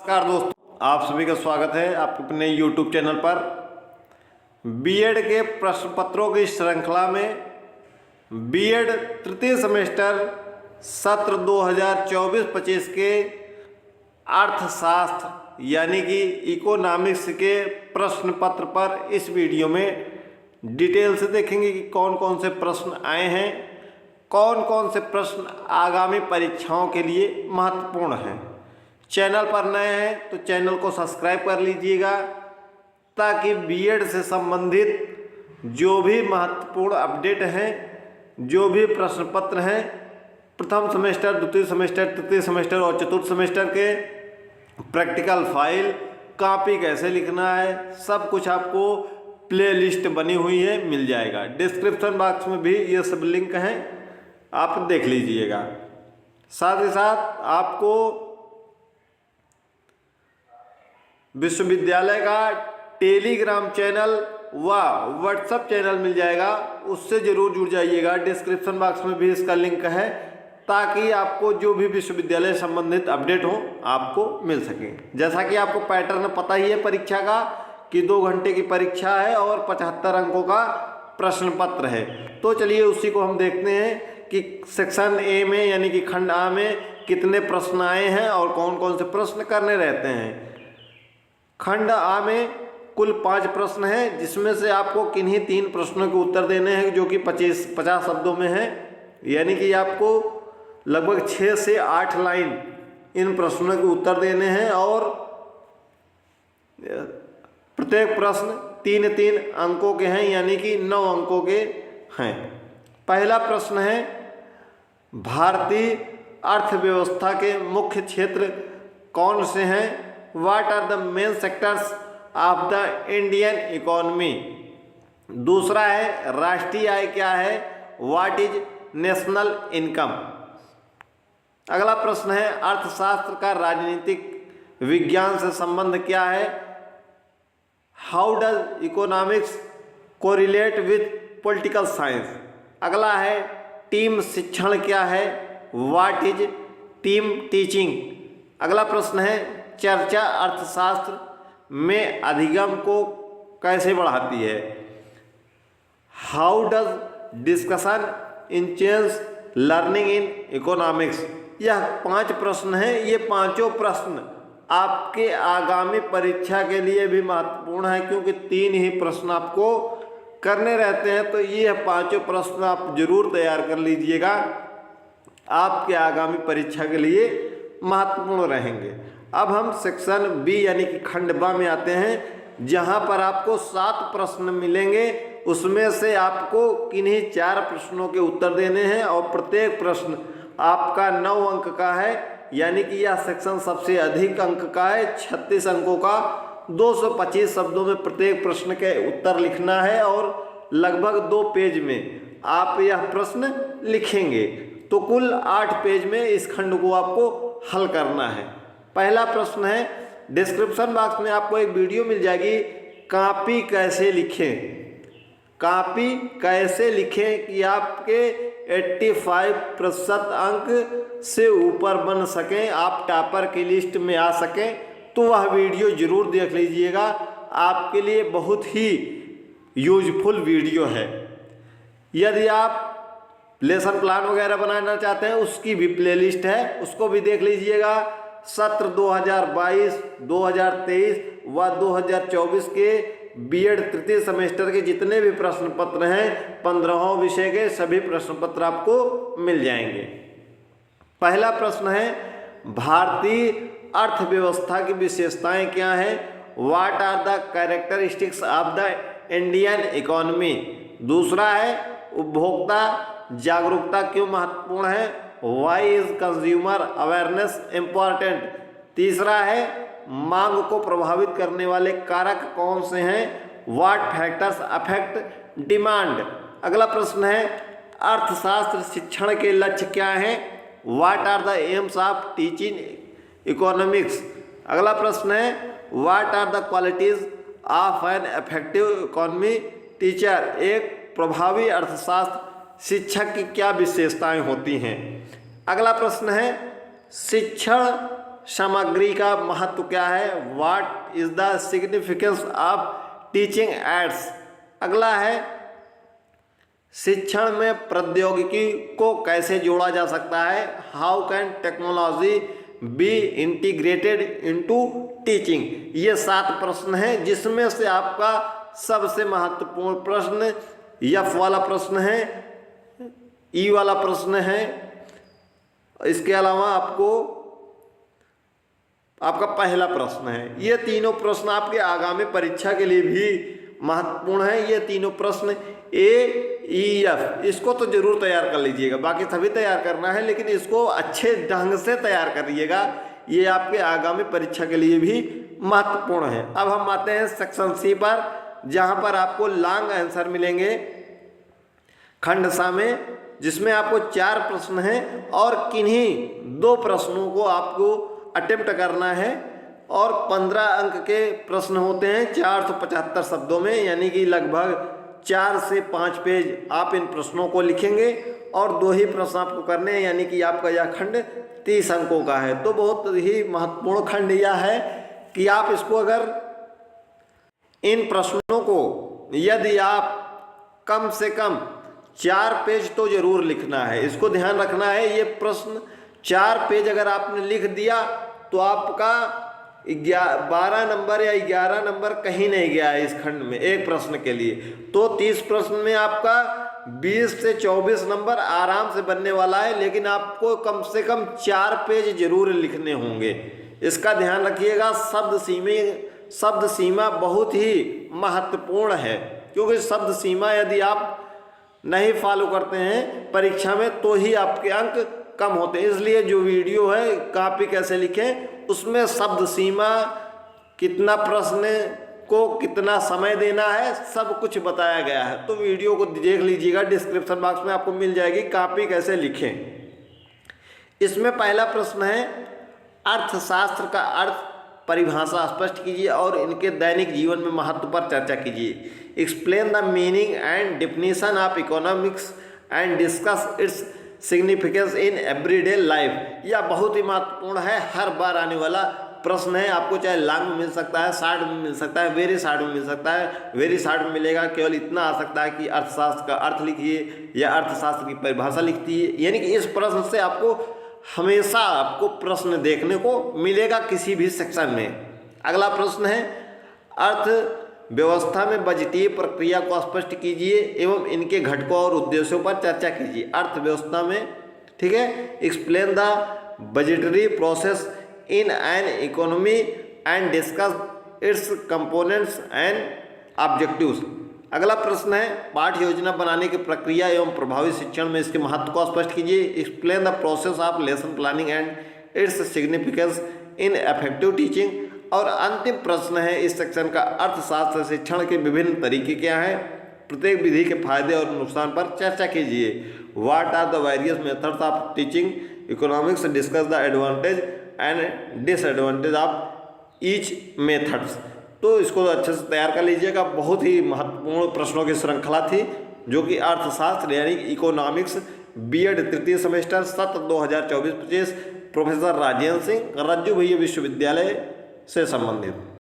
नमस्कार दोस्तों, आप सभी का स्वागत है आपके अपने YouTube चैनल पर। बीएड के प्रश्न पत्रों की श्रृंखला में बीएड तृतीय सेमेस्टर सत्र 2024-25 के अर्थशास्त्र यानी कि इकोनॉमिक्स के प्रश्न पत्र पर इस वीडियो में डिटेल से देखेंगे कि कौन कौन से प्रश्न आए हैं, कौन कौन से प्रश्न आगामी परीक्षाओं के लिए महत्वपूर्ण हैं। चैनल पर नए हैं तो चैनल को सब्सक्राइब कर लीजिएगा ताकि बीएड से संबंधित जो भी महत्वपूर्ण अपडेट हैं, जो भी प्रश्न पत्र हैं, प्रथम सेमेस्टर, द्वितीय सेमेस्टर, तृतीय सेमेस्टर और चतुर्थ सेमेस्टर के प्रैक्टिकल फाइल, कॉपी कैसे लिखना है, सब कुछ आपको प्लेलिस्ट बनी हुई है, मिल जाएगा। डिस्क्रिप्शन बॉक्स में भी ये सब लिंक हैं, आप देख लीजिएगा। साथ ही साथ आपको विश्वविद्यालय का टेलीग्राम चैनल व व्हाट्सएप चैनल मिल जाएगा, उससे ज़रूर जुड़ जाइएगा। डिस्क्रिप्शन बॉक्स में भी इसका लिंक है ताकि आपको जो भी विश्वविद्यालय संबंधित अपडेट हो आपको मिल सके। जैसा कि आपको पैटर्न पता ही है परीक्षा का कि 2 घंटे की परीक्षा है और 75 अंकों का प्रश्न पत्र है। तो चलिए उसी को हम देखते हैं कि सेक्शन ए में यानी कि खंड आ में कितने प्रश्न आए हैं और कौन कौन से प्रश्न करने रहते हैं। खंड आ में कुल 5 प्रश्न हैं, जिसमें से आपको किन्हीं 3 प्रश्नों के उत्तर देने हैं जो कि 50 शब्दों में हैं, यानी कि आपको लगभग 6 से 8 लाइन इन प्रश्नों के उत्तर देने हैं और प्रत्येक प्रश्न 3-3 अंकों के हैं, यानी कि 9 अंकों के हैं। पहला प्रश्न है, भारतीय अर्थव्यवस्था के मुख्य क्षेत्र कौन से हैं? What are the main sectors of the Indian economy? दूसरा है, राष्ट्रीय आय क्या है? What is national income? अगला प्रश्न है, अर्थशास्त्र का राजनीतिक विज्ञान से संबंध क्या है? How does economics correlate with political science? अगला है, टीम शिक्षण क्या है? What is team teaching? अगला प्रश्न है, चर्चा अर्थशास्त्र में अधिगम को कैसे बढ़ाती है? How does discussion enhance learning in economics? यह 5 प्रश्न हैं। ये पांचों प्रश्न आपके आगामी परीक्षा के लिए भी महत्वपूर्ण है, क्योंकि 3 ही प्रश्न आपको करने रहते हैं। तो ये 5 प्रश्न आप जरूर तैयार कर लीजिएगा, आपके आगामी परीक्षा के लिए महत्वपूर्ण रहेंगे। अब हम सेक्शन बी यानी कि खंड बा में आते हैं, जहां पर आपको 7 प्रश्न मिलेंगे। उसमें से आपको किन्हीं 4 प्रश्नों के उत्तर देने हैं और प्रत्येक प्रश्न आपका 9 अंक का है, यानी कि यह सेक्शन सबसे अधिक अंक का है। 36 अंकों का 225 शब्दों में प्रत्येक प्रश्न के उत्तर लिखना है और लगभग 2 पेज में आप यह प्रश्न लिखेंगे। तो कुल 8 पेज में इस खंड को आपको हल करना है। पहला प्रश्न है, डिस्क्रिप्शन बॉक्स में आपको एक वीडियो मिल जाएगी, कॉपी कैसे लिखें। कॉपी कैसे लिखें कि आपके 85% अंक से ऊपर बन सकें, आप टॉपर की लिस्ट में आ सकें, तो वह वीडियो जरूर देख लीजिएगा। आपके लिए बहुत ही यूजफुल वीडियो है। यदि आप लेसन प्लान वगैरह बनाना चाहते हैं, उसकी भी प्लेलिस्ट है, उसको भी देख लीजिएगा। सत्र 2022, 2023 व 2024 के बीएड तृतीय सेमेस्टर के जितने भी प्रश्न पत्र हैं, 15 विषय के सभी प्रश्न पत्र आपको मिल जाएंगे। पहला प्रश्न है, भारतीय अर्थव्यवस्था की विशेषताएं क्या हैं? What are the characteristics of the Indian economy? दूसरा है, उपभोक्ता जागरूकता क्यों महत्वपूर्ण है? Why is consumer awareness important? तीसरा है, मांग को प्रभावित करने वाले कारक कौन से हैं? What factors affect demand? अगला प्रश्न है, अर्थशास्त्र शिक्षण के लक्ष्य क्या हैं? What are the aims of teaching economics? अगला प्रश्न है, what are the qualities of an effective economy teacher? एक प्रभावी अर्थशास्त्र शिक्षक की क्या विशेषताएं होती हैं? अगला प्रश्न है, शिक्षण सामग्री का महत्व क्या है, what is the significance of teaching ads. अगला है शिक्षण में प्रौद्योगिकी को कैसे जोड़ा जा सकता है, how can technology be integrated into teaching. ये 7 प्रश्न हैं जिसमें से आपका सबसे महत्वपूर्ण प्रश्न एफ वाला प्रश्न है, ई वाला प्रश्न है। इसके अलावा आपका पहला प्रश्न है। ये तीनों प्रश्न आपके आगामी परीक्षा के लिए भी महत्वपूर्ण है। ये तीनों प्रश्न ए ई एफ, इसको तो जरूर तैयार कर लीजिएगा, बाकी सभी तैयार करना है लेकिन इसको अच्छे ढंग से तैयार करिएगा, ये आपके आगामी परीक्षा के लिए भी महत्वपूर्ण है। अब हम आते हैं सेक्शन सी पर, जहां पर आपको लॉन्ग आंसर मिलेंगे खंड सा में, जिसमें आपको 4 प्रश्न हैं और किन्हीं 2 प्रश्नों को आपको अटेम्प्ट करना है और 15 अंक के प्रश्न होते हैं 475 शब्दों में, यानी कि लगभग 4 से 5 पेज आप इन प्रश्नों को लिखेंगे और 2 ही प्रश्न आपको करने हैं, यानी कि आपका यह खंड 30 अंकों का है। तो बहुत ही महत्वपूर्ण खंड यह है कि आप इसको अगर इन प्रश्नों को यदि आप कम से कम 4 पेज तो जरूर लिखना है, इसको ध्यान रखना है। ये प्रश्न 4 पेज अगर आपने लिख दिया तो आपका 12 नंबर या 11 नंबर कहीं नहीं गया है इस खंड में एक प्रश्न के लिए। तो 30 प्रश्न में आपका 20 से 24 नंबर आराम से बनने वाला है, लेकिन आपको कम से कम 4 पेज जरूर लिखने होंगे। इसका ध्यान रखिएगा। शब्द सीमा बहुत ही महत्वपूर्ण है, क्योंकि शब्द सीमा यदि आप नहीं फॉलो करते हैं परीक्षा में तो ही आपके अंक कम होते हैं। इसलिए जो वीडियो है कॉपी कैसे लिखें उसमें शब्द सीमा, कितना प्रश्न को कितना समय देना है, सब कुछ बताया गया है। तो वीडियो को देख लीजिएगा, डिस्क्रिप्शन बॉक्स में आपको मिल जाएगी कॉपी कैसे लिखें। इसमें पहला प्रश्न है अर्थशास्त्र का अर्थ परिभाषा स्पष्ट कीजिए और इनके दैनिक जीवन में महत्व पर चर्चा कीजिए। Explain the meaning and definition of economics and discuss its significance in everyday life. यह बहुत ही महत्वपूर्ण है, हर बार आने वाला प्रश्न है। आपको चाहे लॉन्ग में मिल सकता है, शॉर्ट में मिल सकता है, वेरी शॉर्ट में मिल सकता है। वेरी शॉर्ट में मिलेगा, केवल इतना आ सकता है कि अर्थशास्त्र का अर्थ लिखिए या अर्थशास्त्र की परिभाषा लिखती है। यानी कि इस प्रश्न से आपको हमेशा प्रश्न देखने को मिलेगा किसी भी सेक्शन में। अगला प्रश्न है अर्थव्यवस्था में बजटीय प्रक्रिया को स्पष्ट कीजिए एवं इनके घटकों और उद्देश्यों पर चर्चा कीजिए। अर्थव्यवस्था में, ठीक है, explain the budgetary process in an economy and discuss it's components and objectives. अगला प्रश्न है पाठ्य योजना बनाने की प्रक्रिया एवं प्रभावी शिक्षण में इसके महत्व को स्पष्ट कीजिए। Explain the process of lesson planning and its significance in effective teaching. और अंतिम प्रश्न है इस सेक्शन का अर्थशास्त्र शिक्षण के विभिन्न तरीके क्या हैं, प्रत्येक विधि के फायदे और नुकसान पर चर्चा कीजिए। What are the various methods of teaching economics, discuss the advantage and disadvantage of each methods. तो इसको अच्छे से तैयार कर लीजिएगा। बहुत ही महत्वपूर्ण प्रश्नों की श्रृंखला थी, जो कि अर्थशास्त्र यानी इकोनॉमिक्स बीएड तृतीय सेमेस्टर सत्र 2024-25 प्रोफेसर राजेंद्र सिंह रज्जू भैया विश्वविद्यालय से संबंधित।